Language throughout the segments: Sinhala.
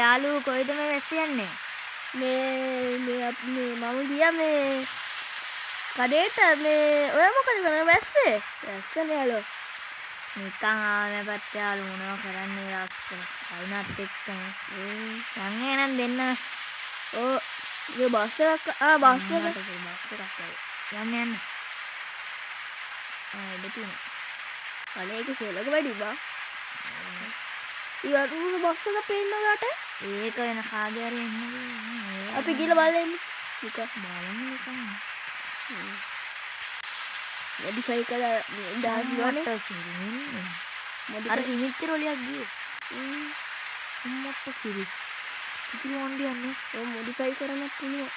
යාළුවෝ කොයිද මේ වැස්ස යන්නේ? මේ මම ගියා මේ කඩේට මේ ඔය මොකද මේ වැස්සේ යාළුවෝ නිකන් ආවම පැත්ත යාළුවෝ මොනවා කරන්නේ රස්ස. අයිනත් එක්කම. යන්නේ නම් දෙන්න. ඔව් මේ බස් එකක් බස් එකක් යන්න. ඉඩ තියෙනවා. අනේක සෙලක වැඩි බා. ඊවරු බස් එක පේන්න ඔයාට? ඒක වෙන කාගේ හරි එන්නේ. අපි ගිහලා බලන්න. බලමු නිකන්. මොඩිෆයි කරලා දාන්නවනේ. අර සිමිත් රෝලියක් ගියේ. මොකක්ද කිවි? ඉතින් මොන්ඩි යන්නේ. ඔය මොඩිෆයි කරන්නත් පුළුවන්.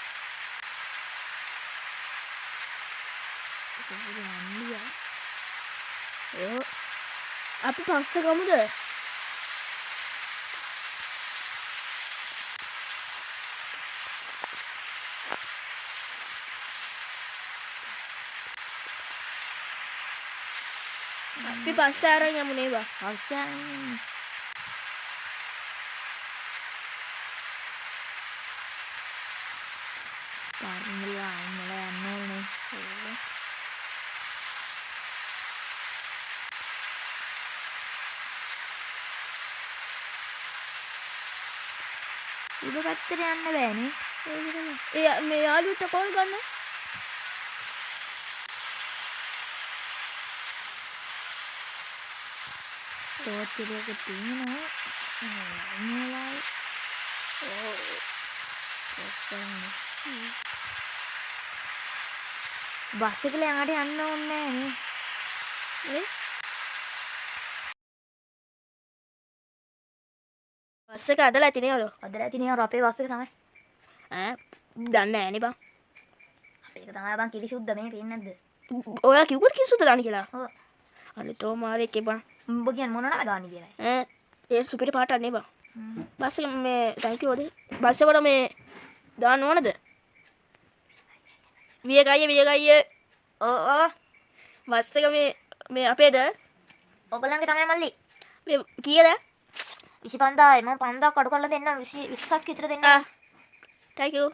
අපි පස්ස ගමුද? අපි පස්ස අරන් යමු නේ බා. පස්ස අරන් යමු. පාරමිලා ඉන්නලා යන්න ඕනේ. ඉබ පැත්තට යන්න බෑනේ. ඒ මේ යාළුවට කෝල් ගන්න. තෝත් එක තියෙනවා. නේලා. බස් එකේ ළඟට යන්න ඕනේ නේ. බස් එක අදලා ඇති නේ යාළුවෝ. අදලා ඇති නේ අපේ බස් එක තමයි. දන්නේ නැහැ නේ බං. අපේ එක තමයි බං කිරිසුද්ද මේ පේන්නේ නැද්ද? ඔයා කිව්වොත් කිරිසුද්ද දාන්න කියලා. ඔව්. අනේ තෝ මාරේ එකේ බං. උඹ කියන්නේ මොනවද දාන්නේ කියලා. ඒ සුපිරි පාටක් නේ බං. බස් එක මේ thank you ඔදේ. බස් එකට මේ දාන්න ඕනද? වියගයිය. ඔව්. බස් එක මේ අපේද? ඔයගලන්ගේ තමයි මල්ලි. මේ කීයද? 25000යි මම 5000ක් අඩු කරලා දෙන්නම් 20ක් විතර දෙන්න. thank you.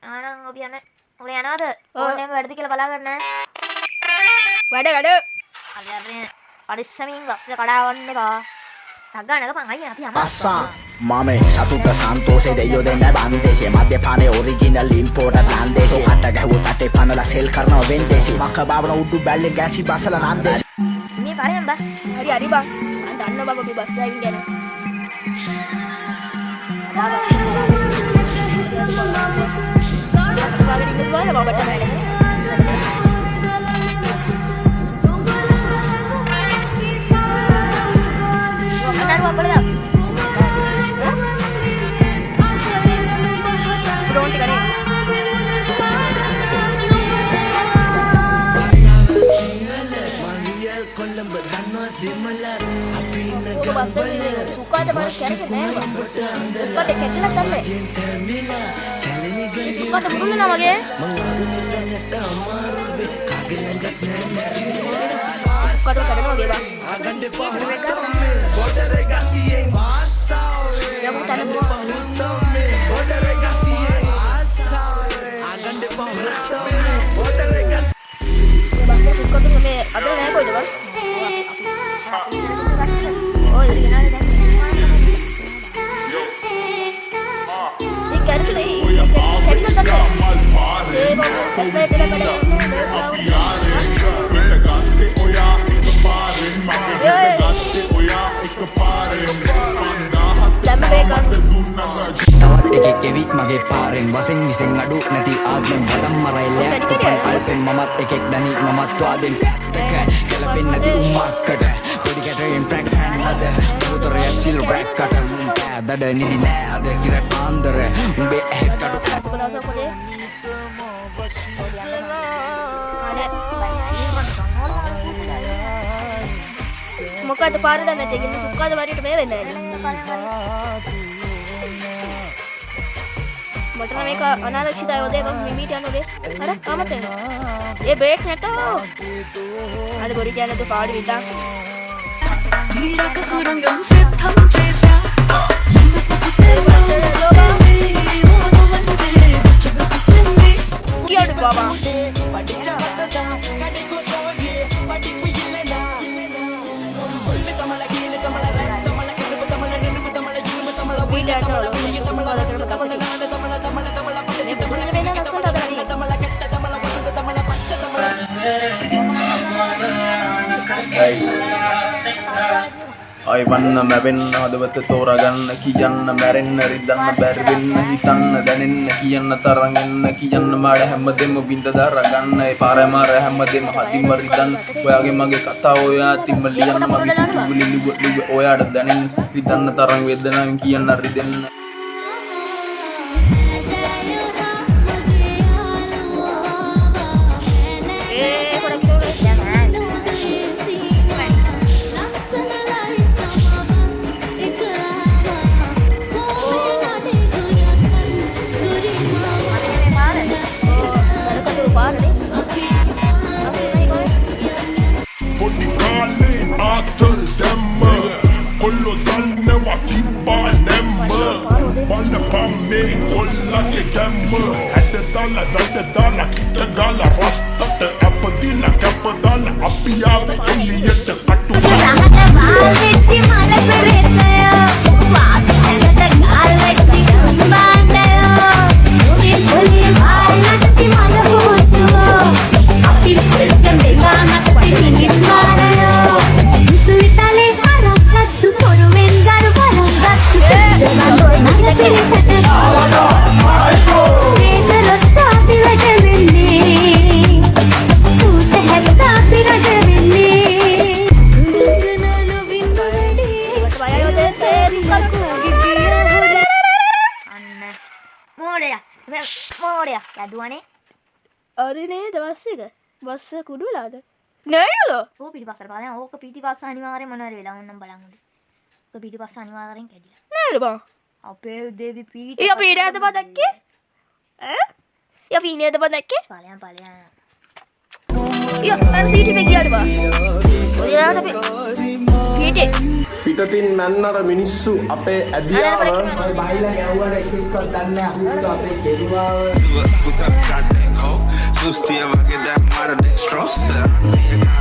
ආනං ඔබ යන ඔල යනවද? ඕනෙම වැඩද කියලා බලාගන්න. වැඩ. අල්ලන්නේ පරිස්සමින් බස් එක කඩාවන්න එපා. නගපන් අයියා අපි යමු. අස්සා මම සතුට සන්තෝෂේ දෙයෝ දෙන්න බන්දේශේ මද්යපානේ ඔරිජිනල් ඉම්පෝර්ට් නාන්දේශේ කට ගැහුවොත් අටේ පනලා සෙල් කරනවා වෙන්දේශේ මක බාවන උඩු බැල්ලේ ගැසි බසලා නාන්දේශේ මේ පාරෙන් බා. හරි බං. මම දන්නවා බබා මේ බස් ඩ්‍රයිවිං ගැන. Suka ada banyak kali kan? Suka ada kecil kan deh. Suka ada dulu nama dia. Suka ada kadang lagi bang. Ya bukan ada buah. Bahasa suka tuh kami ada apa itu bang? Oh ini ada dah. Ini kan tu ni. Kan tu tak ada. Saya tidak ada. තවත් එකෙක් ගෙවි මගේ පාරෙන් වසෙන් විසෙන් අඩු නැති ආත්මෙන් වදම් මරයිලයක් තුපන් අල්පෙන් මමත් එකෙක් දනි මමත් වාදෙන් ගැලපෙන් නැති උම්මක්කට පොඩි කැටරෙන් ට්‍රැක් හැන්නද බමුතරය සිල් රැක්කට දඩ නිදි නෑ අද කිර පාන්දර උඹේ ඇහැකට මොකද පාරද නැති කින්න සුක්කාද වරියට මේ වෙන්නේ මට නම් මේක අනාරක්ෂිතයි ඔදේ මම මිමිට යනෝදේ අර ආමත් ඒ බ්‍රේක් නැතෝ අර බොරි කියන්නේ તો පාඩි විදා నీడక కురంగం సిద్ధం చేశా මීට යන්න ඕන. මේ පුදුම වෙන ලස්සනට අයවන්න මැවෙන්න හදවත තෝරගන්න කියන්න මැරෙන්න රිදන්න බැරිවෙන්න හිතන්න දැනෙන්න කියන්න තරන් එන්න කියන්න මාඩ හැමදෙම විඳ දරගන්න ඒ පාරමාර හැමදෙම හදිම රිදන්න ඔයාගේ මගේ කතාව ඔයා තිම්ම ලියන්න මගේ සිතුවිලි ලිව ඔයාට දැනෙන්න රිදන්න තරම් වේදනාවෙන් කියන්න රිදෙන්න බස්ස කුඩු වෙලාද නෑනලෝ ඕක පිටිපස්සට බලන්න ඕක පිටිපස්ස අනිවාර්යෙන් මොනවාරි වෙලා ඕන්නම් බලමුද ඕක පිටිපස්ස අනිවාර්යෙන් කැඩිලා නෑද බං අපේ දෙවි පීට ඊය පීට ඇත බදක්කේ ඈ ඊය පීනේද බදක්කේ ඵලයන් ඊය අර සීටි මේ ගියාද බං ඔයාට පීටේ පිටතින් මන්නර මිනිස්සු අපේ ඇදියාව බයිලා යවුවට එකෙක්වත් දන්නේ නැහැ අපේ කෙරුවාව Still I get that matter that stress. I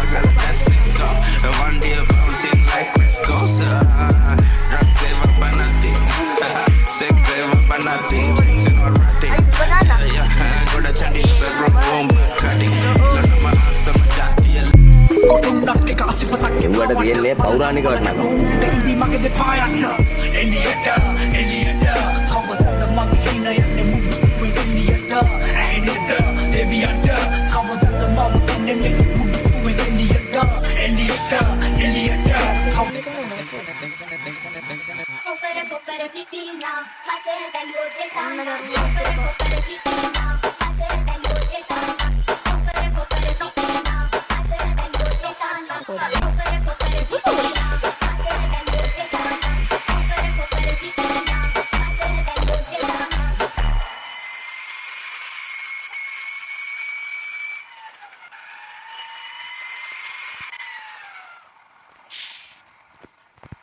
got a best next door. And one day bouncing like Crystal. Drugs ever by nothing. Sex ever by nothing. Drinks and all rotting. Yeah, go to Chinese bedroom home cutting. Look at my last summer jati. එව්වට තියෙන්නේ පෞරාණික වටිනාකම.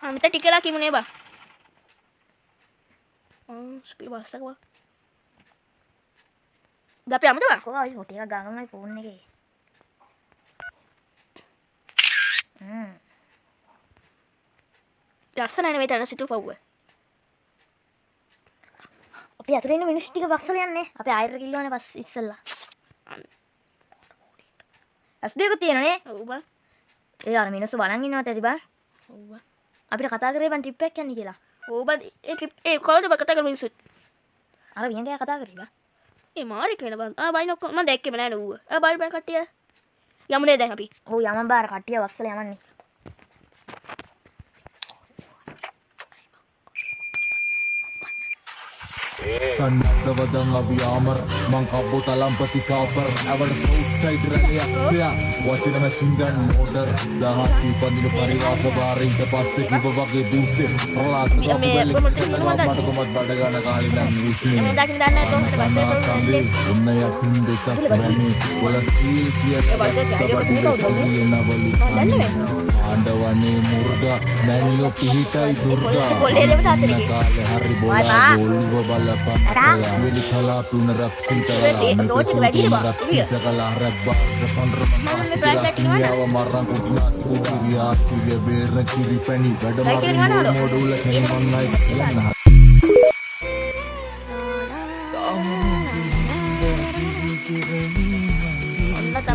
අමිත ටිකලා කිමුනේ බා ස්පීඩ් බස්සක බා දැන් අපි අමිත බා කොහොමද අයි හොටේ එක ගාගමයි ෆෝන් එකේ ලස්සනයි නේ මේ තන සිටු පව්ව අපි අතුරේ ඉන්න මිනිස්සු ටික බස්සල යන්නේ අපි ආයෙත් කිල්ලවනේ බස් ඉස්සල්ලා අස් දෙක තියෙනනේ ඔව් බා ඒ අර මිනිස්සු බලන් ඉන්නවත් ඇති බා ඔව් බා අපිට කතා කරේ බන් ට්‍රිප් එකක් යන්නේ කියලා ඔව් බා ඒ ට්‍රිප් ඒ කවුද බා කතා කරමු මිනිස්සුත් අර වියන්ගේ කතා කරේ බා ඒ මාරි කියන බං බයි නොක මම දැක්කේ නෑ ඌව බයි බයි කට්ටිය යමුනේ දැන් අපි ඔව් යමන් බාර කට්ටිය වස්සල යමන්නේ සන්නද්ධවදන් අවියාමර මං කබ්බෝ තලම්පති කාපර් ඇවඩ සෞත් සයිඩ් රැලියක්සයා වචනම සිංගන් මෝටර් දහත්ති පඳින පරිවාස භාරයින්ට පස්සේ කිව වගේ දූසේ ප්‍රලාත් මට කොමත් බඩගන කාලිනම් විශ්නේ කන්දේ ඔන්න යකින් දෙකක් වැනේ වල සීල් කියට දබඩි නවලු ආණ්ඩවනේ මුර්ගා මැනියෝ පිහිටයි දුර්ගා කාලේ හරි බෝලා ගෝල්ව බල Jadi kalau pun rapsi kalau rapsi segala reba nyawa marang kudinas kudiya suya ber ciri peni pada modul modul kayak mana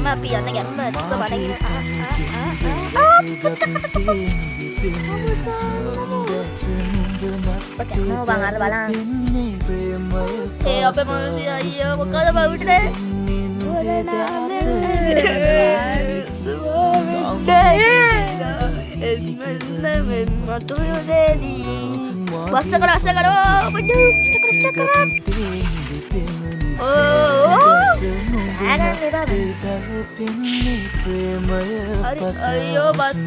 තමයි අපි යන්න ගැම්ම ටික බඩගින Mau bang ada balang. අපේ මනුස්සය අයියෝ මොකද බවුටේ බස්ස කර අස්ස කරෝ බඩු ස්ටකර අයියෝ බස්ස